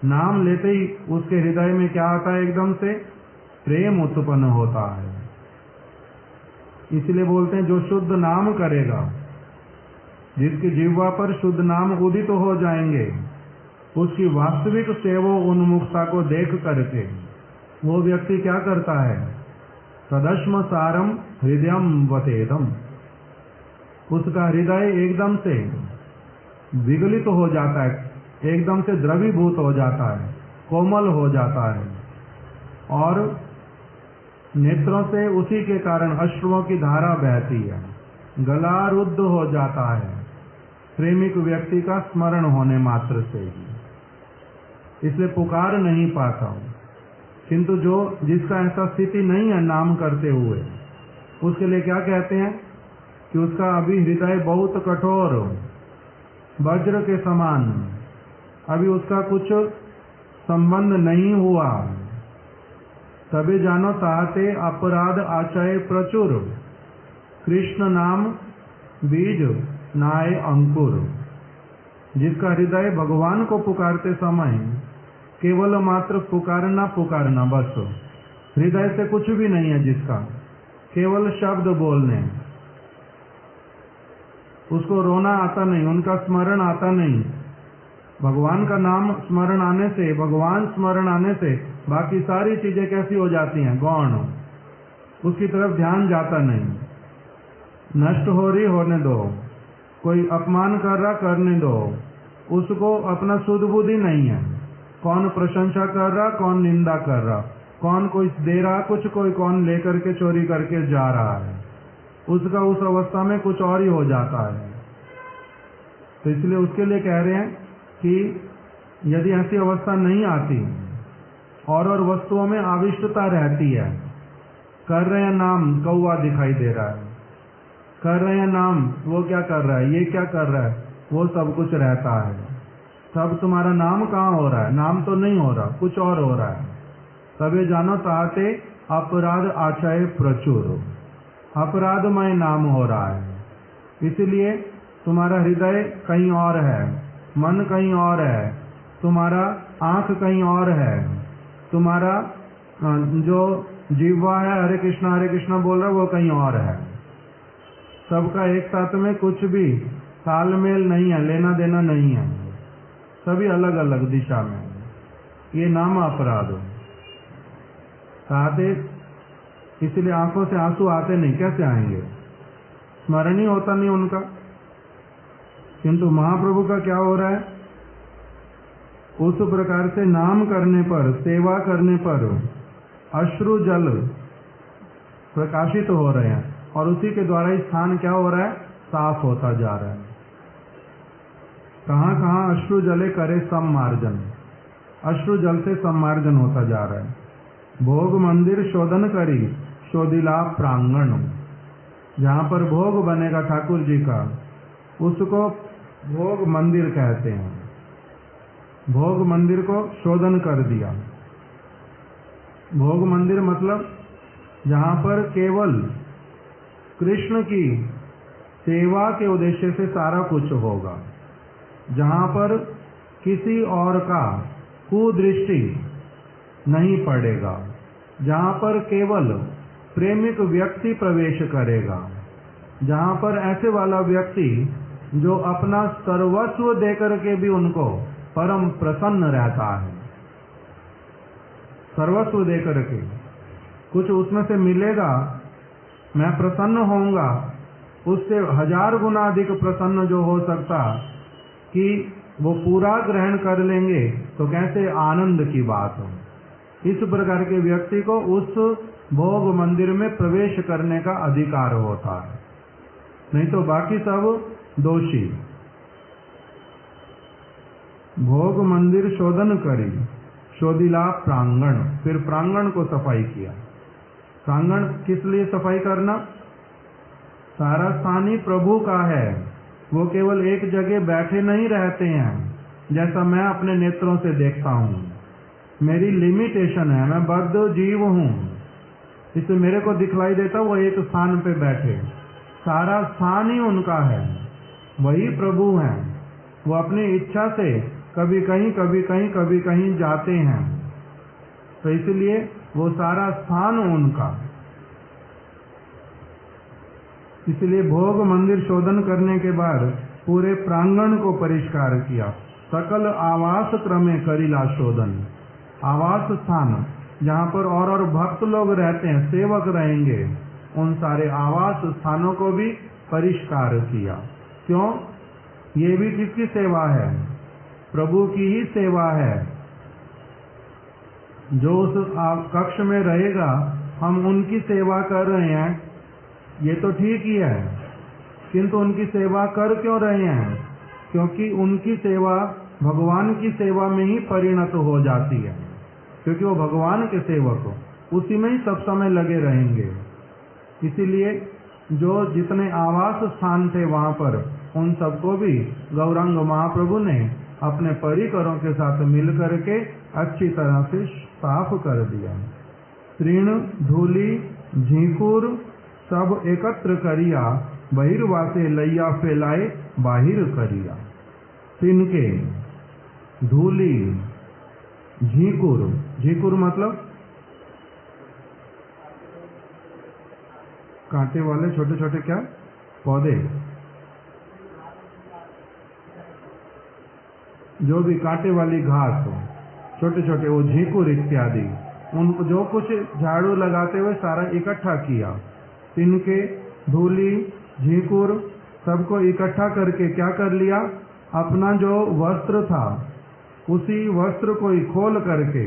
नाम लेते ही उसके हृदय में क्या आता है, एकदम से प्रेम उत्पन्न होता है। इसलिए बोलते हैं जो शुद्ध नाम करेगा, जिसकी जिह्वा पर शुद्ध नाम उदित हो जाएंगे, उसकी वास्तविक सेवा उन्मुखता को देख करके वो व्यक्ति क्या करता है, सदश्म सारम हृदयम वतेदम, उसका हृदय एकदम से विगलित हो जाता है, एकदम से द्रवीभूत हो जाता है, कोमल हो जाता है, और नेत्रों से उसी के कारण अश्रुओं की धारा बहती है, गला रुद्ध हो जाता है प्रेमिक व्यक्ति का स्मरण होने मात्र से ही। इसलिए पुकार नहीं पाता हूँ। किंतु जो जिसका ऐसा स्थिति नहीं है नाम करते हुए, उसके लिए क्या कहते हैं कि उसका अभी हृदय बहुत कठोर, वज्र के समान, अभी उसका कुछ संबंध नहीं हुआ। तबे जानो ताते अपराध आचय प्रचुर, कृष्ण नाम बीज नाय अंकुर। जिसका हृदय भगवान को पुकारते समय केवल मात्र पुकारना पुकारना, बस हृदय से कुछ भी नहीं है, जिसका केवल शब्द बोलने, उसको रोना आता नहीं, उनका स्मरण आता नहीं। भगवान का नाम स्मरण आने से, भगवान स्मरण आने से बाकी सारी चीजें कैसी हो जाती हैं, गौण, उसकी तरफ ध्यान जाता नहीं। नष्ट हो रही होने दो, कोई अपमान कर रहा करने दो, उसको अपना शुद्ध बुद्धि नहीं है। कौन प्रशंसा कर रहा, कौन निंदा कर रहा, कौन कोई दे रहा कुछ, कोई कौन लेकर के चोरी करके जा रहा है, उसका उस अवस्था में कुछ और ही हो जाता है। तो इसलिए उसके लिए कह रहे हैं कि यदि ऐसी अवस्था नहीं आती और वस्तुओं में आविष्टता रहती है, कर रहे हैं नाम, कौवा दिखाई दे रहा है, कर रहे हैं नाम, वो क्या कर रहा है, ये क्या कर रहा है, वो सब कुछ रहता है, तब तुम्हारा नाम कहाँ हो रहा है, नाम तो नहीं हो रहा, कुछ और हो रहा है। तबे जानो ताते अपराध आचय प्रचुर, अपराधमय नाम हो रहा है। इसलिए तुम्हारा हृदय कहीं और है, मन कहीं और है, तुम्हारा आंख कहीं और है, तुम्हारा जो जिह्वा है हरे कृष्णा बोल रहा है वो कहीं और है। सबका एक साथ में कुछ भी तालमेल नहीं है, लेना देना नहीं है, सभी अलग अलग दिशा में। ये नाम अपराध आते, इसलिए आंखों से आंसू आते नहीं, कैसे आएंगे, स्मरण ही होता नहीं उनका। किंतु महाप्रभु का क्या हो रहा है, उस प्रकार से नाम करने पर, सेवा करने पर अश्रु जल प्रकाशित हो रहे हैं, और उसी के द्वारा ही स्थान क्या हो रहा है, साफ होता जा रहा है। कहाँ कहाँ अश्रु जले करे सम्मार्जन, अश्रु जल से सम्मार्जन होता जा रहा है। भोग मंदिर शोधन करी शोधिला प्रांगण, जहाँ पर भोग बनेगा ठाकुर जी का, उसको भोग मंदिर कहते हैं। भोग मंदिर को शोधन कर दिया। भोग मंदिर मतलब जहाँ पर केवल कृष्ण की सेवा के उद्देश्य से सारा कुछ होगा, जहाँ पर किसी और का कुदृष्टि नहीं पड़ेगा, जहाँ पर केवल प्रेमिक व्यक्ति प्रवेश करेगा, जहाँ पर ऐसे वाला व्यक्ति जो अपना सर्वस्व देकर के भी उनको परम प्रसन्न रहता है। सर्वस्व देकर के कुछ उसमें से मिलेगा, मैं प्रसन्न होऊंगा, उससे 1000 गुना अधिक प्रसन्न जो हो सकता कि वो पूरा ग्रहण कर लेंगे, तो कैसे आनंद की बात हो। इस प्रकार के व्यक्ति को उस भोग मंदिर में प्रवेश करने का अधिकार होता है, नहीं तो बाकी सब दोषी। भोग मंदिर शोधन करी, शोधिला प्रांगण, फिर प्रांगण को सफाई किया। प्रांगण किस लिए सफाई करना? सारा स्थान ही प्रभु का है, वो केवल एक जगह बैठे नहीं रहते हैं, जैसा मैं अपने नेत्रों से देखता हूँ। मेरी लिमिटेशन है, मैं बद्ध जीव हूँ, इससे मेरे को दिखलाई देता वो एक स्थान पे बैठे। सारा स्थान ही उनका है, वही प्रभु हैं। वो अपनी इच्छा से कभी कहीं कभी कहीं कभी कहीं जाते हैं, तो इसलिए वो सारा स्थान उनका। इसलिए भोग मंदिर शोधन करने के बाद पूरे प्रांगण को परिष्कार किया। सकल आवास क्रमे करीला शोधन, आवास स्थान जहाँ पर और भक्त लोग रहते हैं, सेवक रहेंगे, उन सारे आवास स्थानों को भी परिष्कार किया। क्यों? ये भी किसकी सेवा है? प्रभु की ही सेवा है। जो उस कक्ष में रहेगा, हम उनकी सेवा कर रहे हैं, ये तो ठीक ही है, किंतु उनकी सेवा कर क्यों रहे हैं? क्योंकि उनकी सेवा भगवान की सेवा में ही परिणत हो जाती है, क्योंकि वो भगवान के सेवक हो, उसी में ही सब समय लगे रहेंगे। इसीलिए जो जितने आवास स्थान थे वहां पर, उन सबको भी गौरांग महाप्रभु ने अपने परिकरों के साथ मिल करके अच्छी तरह से साफ कर दिया। तृण धूलि झींकुर सब एकत्र करिया, बहिर्वासे लैया फैलाए बाहिर करिया। तिनके धूलि झींकुर, झींकुर मतलब कांटे वाले छोटे छोटे क्या पौधे, जो भी कांटे वाली घास हो, छोटे छोटे वो झींकुर इत्यादि, उनको जो कुछ झाड़ू लगाते हुए सारा इकट्ठा किया। तिनके धूलि झींकुर सबको इकट्ठा करके क्या कर लिया? अपना जो वस्त्र था उसी वस्त्र को ही खोल करके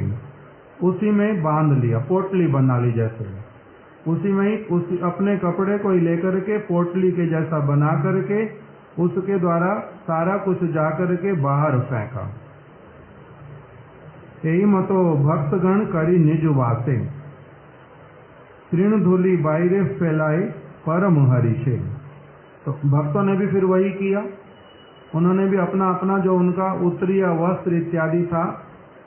उसी में बांध लिया, पोटली बना ली जैसे, उसी में ही उसी अपने कपड़े को ही लेकर के पोटली के जैसा बना करके उसके द्वारा सारा कुछ जाकर के बाहर फेंका। यही मतो भक्तगण करी निज वासे, तृण धूलि बाहरे फैलाए परम हरिषे। तो भक्तों ने भी फिर वही किया, उन्होंने भी अपना अपना जो उनका उत्तरीय वस्त्र इत्यादि था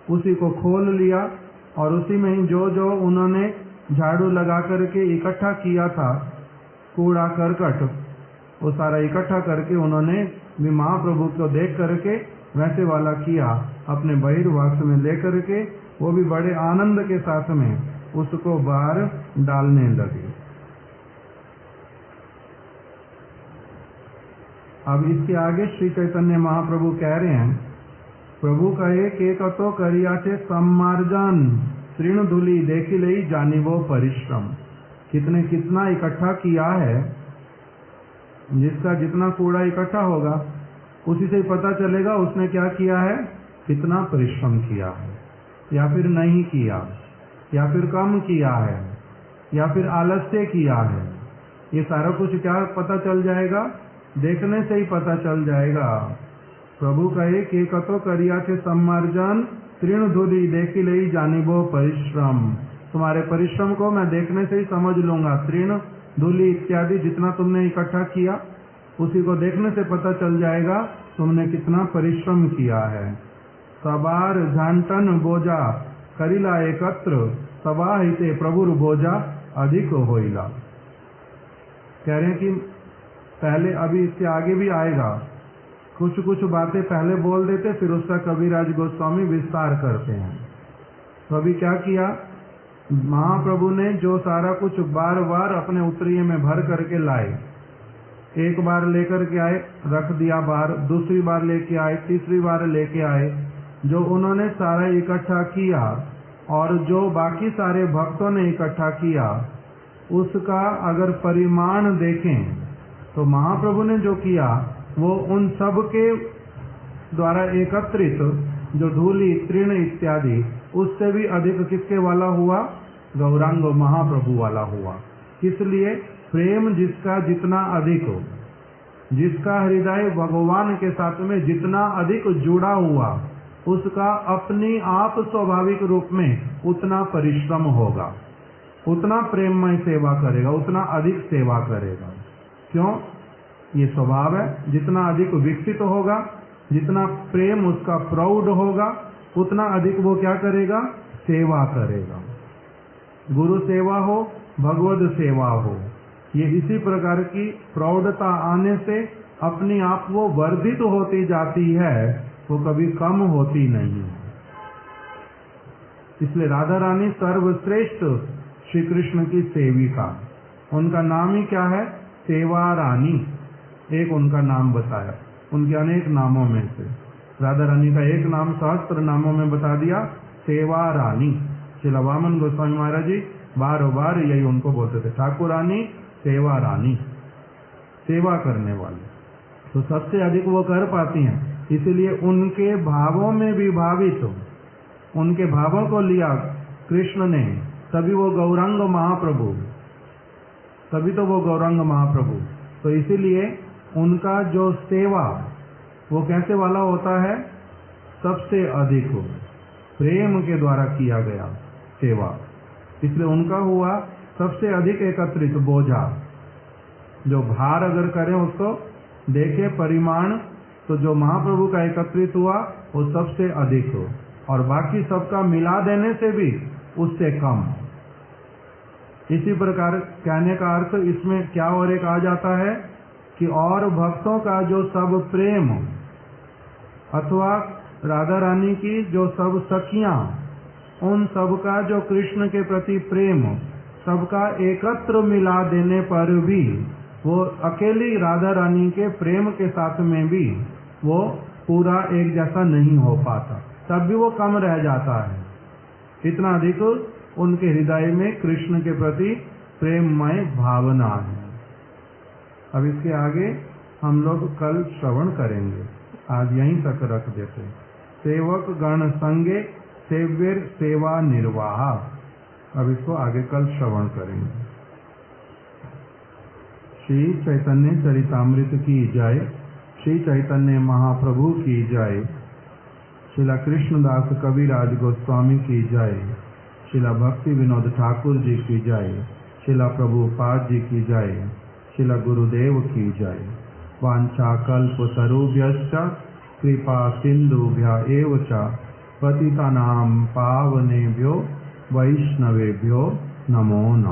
उसी को खोल लिया, और उसी में ही जो जो उन्होंने झाड़ू लगा करके इकट्ठा किया था, कूड़ा करकट, वो सारा इकट्ठा करके उन्होंने भी महाप्रभु को देख करके वैसे वाला किया, अपने बहिर्वास में लेकर के वो भी बड़े आनंद के साथ में उसको बाहर डालने लगे। अब इसके आगे श्री चैतन्य महाप्रभु कह रहे हैं, प्रभु कहे के कतो करिया से सम्मार्जन, तृण धूलि देखी लई जानिबो परिश्रम। कितने कितना इकट्ठा किया है, जिसका जितना कूड़ा इकट्ठा होगा उसी से पता चलेगा उसने क्या किया है, कितना परिश्रम किया है, या फिर नहीं किया, या फिर कम किया है, या फिर आलस्य किया है। ये सारा कुछ क्या पता चल जाएगा? देखने से ही पता चल जाएगा। प्रभु कहे के कतो करिया से सम्मार्जन, तृण धूलि देखी लई जानिबो परिश्रम। तुम्हारे परिश्रम को मैं देखने से ही समझ लूंगा। तृण धूलि इत्यादि जितना तुमने इकट्ठा किया उसी को देखने से पता चल जाएगा तुमने कितना परिश्रम किया है। सबार झांटन बोझा करिला एकत्र, सबाहिते प्रभुर बोझा अधिक होइला। कह रहे हैं कि पहले, अभी इसके आगे भी आएगा, कुछ कुछ बातें पहले बोल देते, फिर उसका कविराज गोस्वामी विस्तार करते हैं। तो अभी क्या किया, महाप्रभु ने जो सारा कुछ बार बार अपने उत्तरीय में भर करके लाए, एक बार लेकर के आए, रख दिया बाहर, दूसरी बार लेके आए, तीसरी बार लेके आए, जो उन्होंने सारा इकट्ठा किया और जो बाकी सारे भक्तों ने इकट्ठा किया, उसका अगर परिमाण देखें तो महाप्रभु ने जो किया वो उन सब के द्वारा एकत्रित जो धूलि तृण इत्यादि, उससे भी अधिक किसके वाला हुआ, गौरांग महाप्रभु वाला हुआ। इसलिए प्रेम जिसका जितना अधिक हो, जिसका हृदय भगवान के साथ में जितना अधिक जुड़ा हुआ, उसका अपनी आप स्वाभाविक रूप में उतना परिश्रम होगा, उतना प्रेममय सेवा करेगा, उतना अधिक सेवा करेगा। क्यों? ये स्वभाव है। जितना अधिक विकसित होगा, जितना प्रेम उसका प्रौढ़ होगा, उतना अधिक वो क्या करेगा, सेवा करेगा। गुरु सेवा हो, भगवद सेवा हो, ये इसी प्रकार की प्रौढ़ता आने से अपनी आप वो वर्धित होती जाती है, वो कभी कम होती नहीं है। इसलिए राधा रानी सर्वश्रेष्ठ श्री कृष्ण की सेविका, उनका नाम ही क्या है, सेवा रानी। एक उनका नाम बताया, उनके अनेक नामों में से राधा रानी का एक नाम सहस्त्र नामों में बता दिया, सेवा रानी। श्रील वामन गोस्वामी महाराज जी बार बार यही उनको बोलते थे, ठाकुर रानी, सेवा रानी, सेवा करने वाले। तो सबसे अधिक वो कर पाती हैं, इसलिए उनके भावों में विभावित, उनके भावों को लिया कृष्ण ने, तभी वो गौरांग महाप्रभु, तभी तो वो गौरांग महाप्रभु। तो इसीलिए उनका जो सेवा वो कैसे वाला होता है, सबसे अधिक प्रेम के द्वारा किया गया सेवा, इसलिए उनका हुआ सबसे अधिक एकत्रित बोझा। जो भार अगर करें उसको देखे परिमाण, तो जो महाप्रभु का एकत्रित हुआ वो सबसे अधिक हो, और बाकी सबका मिला देने से भी उससे कम। इसी प्रकार कहने का अर्थ इसमें क्या और एक आ जाता है कि और भक्तों का जो सब प्रेम, अथवा राधा रानी की जो सब सखियां, उन सब का जो कृष्ण के प्रति प्रेम, सबका एकत्र मिला देने पर भी वो अकेली राधा रानी के प्रेम के साथ में भी वो पूरा एक जैसा नहीं हो पाता, तब भी वो कम रह जाता है। इतना अधिक उनके हृदय में कृष्ण के प्रति प्रेममय भावना है। अब इसके आगे हम लोग कल श्रवण करेंगे, आज यहीं तक रख देते। सेवक गण संगे सेव्यर सेवा निर्वाह, अब इसको आगे कल श्रवण करेंगे। श्री चैतन्य चरितामृत की जय, श्री चैतन्य महाप्रभु की जय, श्रीला कृष्णदास कविराज गोस्वामी की जय, श्रीला भक्ति विनोद ठाकुर जी की जय, श्रीला प्रभुपाद जी की जय, श्रीला गुरुदेव की जय। वाञ्छाकल्पतरुभ्यश्च कृपा सिन्धुभ्य एव च पतितानां पावनेभ्यो वैष्णवेभ्यो नमो नमः।